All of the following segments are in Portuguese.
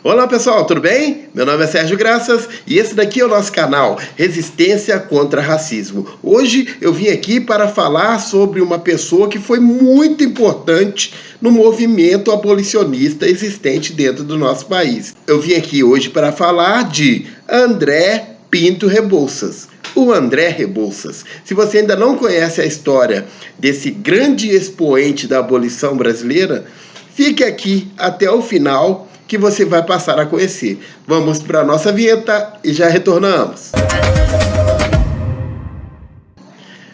Olá pessoal, tudo bem? Meu nome é Sérgio Graças e esse daqui é o nosso canal Resistência contra Racismo. Hoje eu vim aqui para falar sobre uma pessoa que foi muito importante no movimento abolicionista existente dentro do nosso país. Eu vim aqui hoje para falar de André Pinto Rebouças. O André Rebouças. Se você ainda não conhece a história desse grande expoente da abolição brasileira, fique aqui até o final que você vai passar a conhecer. Vamos para a nossa vinheta e já retornamos.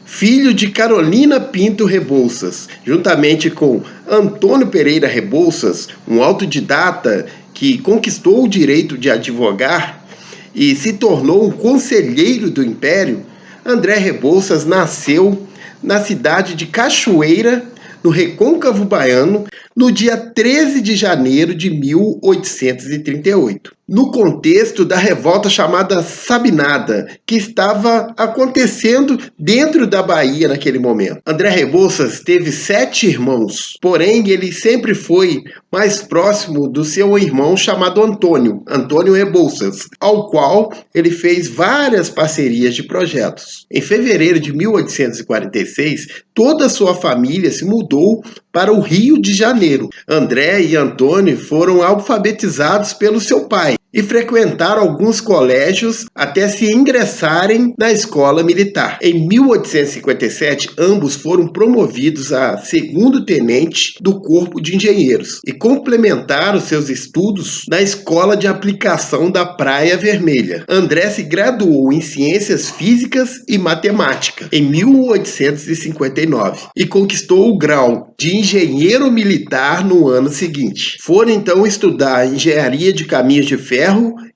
Filho de Carolina Pinto Rebouças, juntamente com Antônio Pereira Rebouças, um autodidata que conquistou o direito de advogar e se tornou um conselheiro do Império, André Rebouças nasceu na cidade de Cachoeira, no Recôncavo Baiano, no dia 13 de janeiro de 1838, no contexto da revolta chamada Sabinada, que estava acontecendo dentro da Bahia naquele momento. André Rebouças teve 7 irmãos, porém ele sempre foi mais próximo do seu irmão chamado Antônio Rebouças, ao qual ele fez várias parcerias de projetos. Em fevereiro de 1846, toda a sua família se mudou para o Rio de Janeiro. André e Antônio foram alfabetizados pelo seu pai e frequentaram alguns colégios até se ingressarem na escola militar. Em 1857, ambos foram promovidos a segundo tenente do Corpo de Engenheiros e complementaram seus estudos na Escola de Aplicação da Praia Vermelha. André se graduou em Ciências Físicas e Matemática em 1859 e conquistou o grau de engenheiro militar no ano seguinte. Foram então estudar Engenharia de Caminhos de Ferro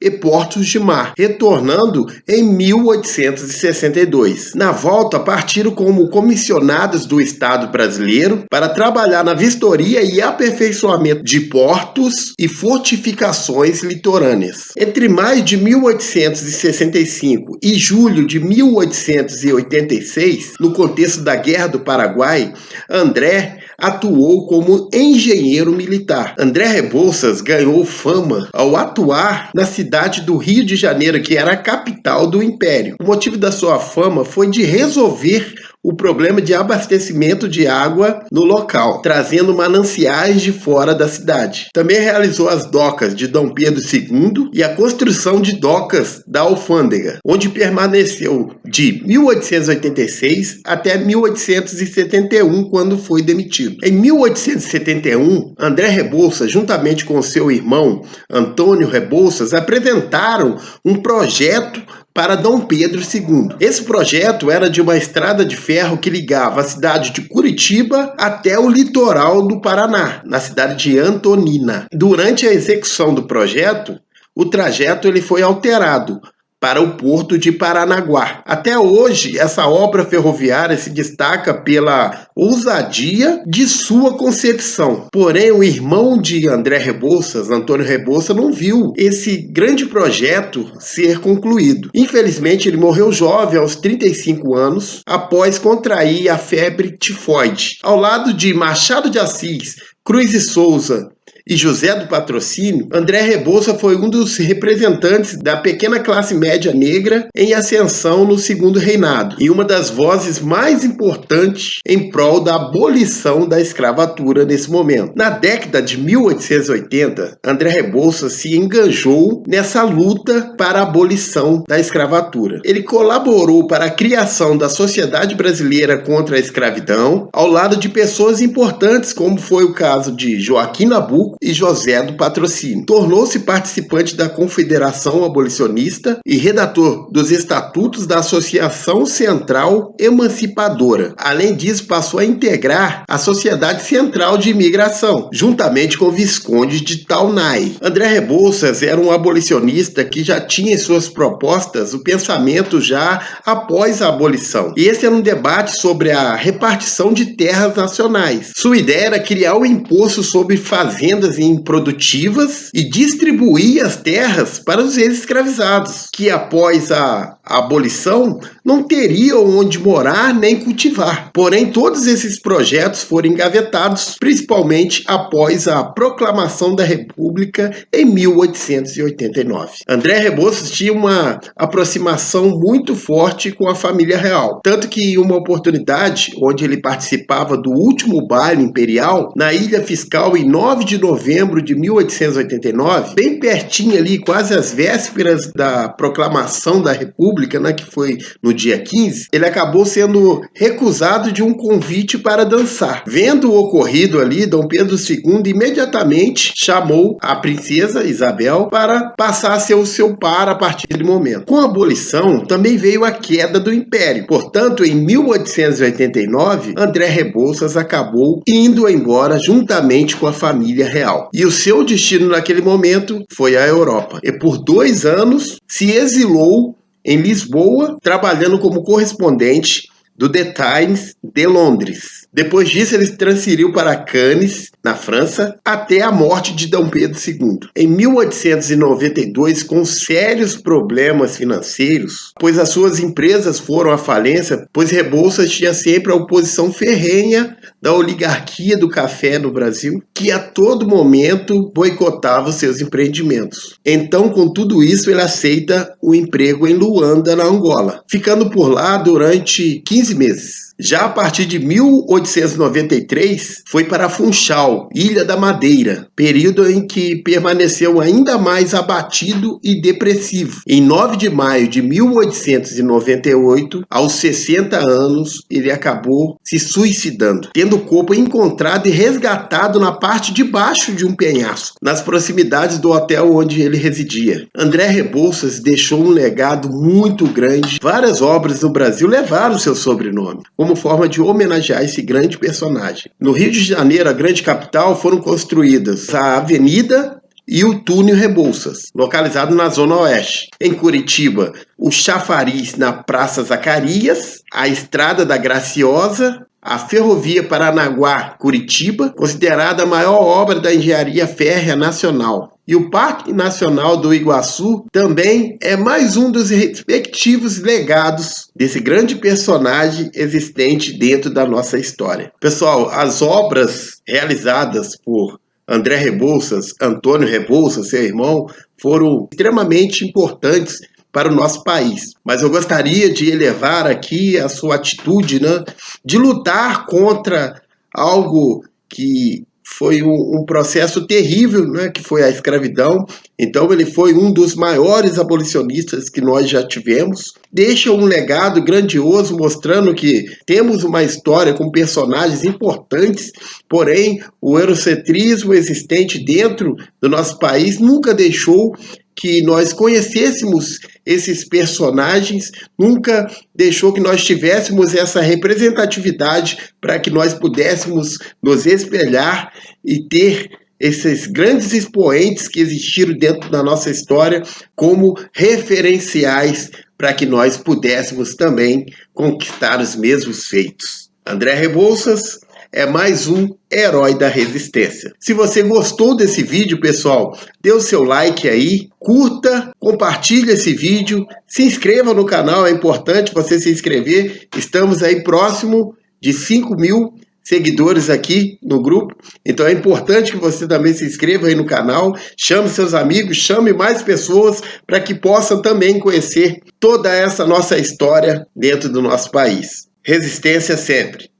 e Portos de Mar, retornando em 1862. Na volta, partiram como comissionados do Estado brasileiro para trabalhar na vistoria e aperfeiçoamento de portos e fortificações litorâneas. Entre maio de 1865 e julho de 1886, no contexto da Guerra do Paraguai, André atuou como engenheiro militar. André Rebouças ganhou fama ao atuar na cidade do Rio de Janeiro, que era a capital do Império. O motivo da sua fama foi de resolver o problema de abastecimento de água no local, trazendo mananciais de fora da cidade. Também realizou as docas de Dom Pedro II e a construção de docas da Alfândega, onde permaneceu de 1886 até 1871, quando foi demitido. Em 1871, André Rebouças, juntamente com seu irmão Antônio Rebouças, apresentaram um projeto para Dom Pedro II. Esse projeto era de uma estrada de ferro que ligava a cidade de Curitiba até o litoral do Paraná, na cidade de Antonina. Durante a execução do projeto, o trajeto ele foi alterado para o porto de Paranaguá. Até hoje, essa obra ferroviária se destaca pela ousadia de sua concepção. Porém, o irmão de André Rebouças, Antônio Rebouças, não viu esse grande projeto ser concluído. Infelizmente, ele morreu jovem, aos 35 anos, após contrair a febre tifoide. Ao lado de Machado de Assis, Cruz e Souza e José do Patrocínio, André Rebouças foi um dos representantes da pequena classe média negra em ascensão no Segundo Reinado e uma das vozes mais importantes em prol da abolição da escravatura nesse momento. Na década de 1880, André Rebouças se engajou nessa luta para a abolição da escravatura. Ele colaborou para a criação da Sociedade Brasileira contra a Escravidão, ao lado de pessoas importantes, como foi o caso de Joaquim Nabuco e José do Patrocínio. Tornou-se participante da Confederação Abolicionista e redator dos Estatutos da Associação Central Emancipadora. Além disso, passou a integrar a Sociedade Central de Imigração, juntamente com o Visconde de Taunay. André Rebouças era um abolicionista que já tinha em suas propostas o pensamento já após a abolição. E esse era um debate sobre a repartição de terras nacionais. Sua ideia era criar um imposto sobre fazendas empresas improdutivas e distribuía as terras para os ex-escravizados, que após a abolição não teriam onde morar nem cultivar. Porém, todos esses projetos foram engavetados, principalmente após a proclamação da República em 1889. André Rebouças tinha uma aproximação muito forte com a família real, tanto que em uma oportunidade onde ele participava do último baile imperial na Ilha Fiscal em 9 de novembro de 1889, bem pertinho ali, quase às vésperas da proclamação da República, né, que foi no dia 15, ele acabou sendo recusado de um convite para dançar. Vendo o ocorrido ali, Dom Pedro II imediatamente chamou a princesa Isabel para passar a ser o seu par a partir do momento. Com a abolição, também veio a queda do Império. Portanto, em 1889, André Rebouças acabou indo embora juntamente com a família real. E o seu destino naquele momento foi a Europa. E por 2 anos se exilou em Lisboa, trabalhando como correspondente do The Times de Londres. Depois disso, ele se transferiu para Cannes, na França, até a morte de Dom Pedro II. Em 1892, com sérios problemas financeiros, pois as suas empresas foram à falência, pois Rebouças tinha sempre a oposição ferrenha da oligarquia do café no Brasil, que a todo momento boicotava os seus empreendimentos. Então, com tudo isso, ele aceita o emprego em Luanda, na Angola, ficando por lá durante 15 meses. Já a partir de 1893, foi para Funchal, Ilha da Madeira, período em que permaneceu ainda mais abatido e depressivo. Em 9 de maio de 1898, aos 60 anos, ele acabou se suicidando, tendo o corpo encontrado e resgatado na parte de baixo de um penhasco, nas proximidades do hotel onde ele residia. André Rebouças deixou um legado muito grande. Várias obras no Brasil levaram seu sobrenome, como forma de homenagear esse grande personagem. No Rio de Janeiro, a grande capital, foram construídas a Avenida e o Túnel Rebouças, localizado na Zona Oeste. Em Curitiba, o Chafariz na Praça Zacarias, a Estrada da Graciosa, a Ferrovia Paranaguá-Curitiba, considerada a maior obra da engenharia férrea nacional. E o Parque Nacional do Iguaçu também é mais um dos respectivos legados desse grande personagem existente dentro da nossa história. Pessoal, as obras realizadas por André Rebouças, Antônio Rebouças, seu irmão, foram extremamente importantes para o nosso país. Mas eu gostaria de elevar aqui a sua atitude, né, de lutar contra algo que foi um processo terrível, né, que foi a escravidão. Então ele foi um dos maiores abolicionistas que nós já tivemos. Deixa um legado grandioso mostrando que temos uma história com personagens importantes, porém o eurocentrismo existente dentro do nosso país nunca deixou que nós conhecêssemos esses personagens, nunca deixou que nós tivéssemos essa representatividade para que nós pudéssemos nos espelhar e ter esses grandes expoentes que existiram dentro da nossa história como referenciais para que nós pudéssemos também conquistar os mesmos feitos. André Rebouças é mais um herói da resistência. Se você gostou desse vídeo, pessoal, dê o seu like aí, curta, compartilhe esse vídeo, se inscreva no canal, é importante você se inscrever. Estamos aí próximo de 5.000 seguidores aqui no grupo, então é importante que você também se inscreva aí no canal, chame seus amigos, chame mais pessoas para que possam também conhecer toda essa nossa história dentro do nosso país. Resistência sempre!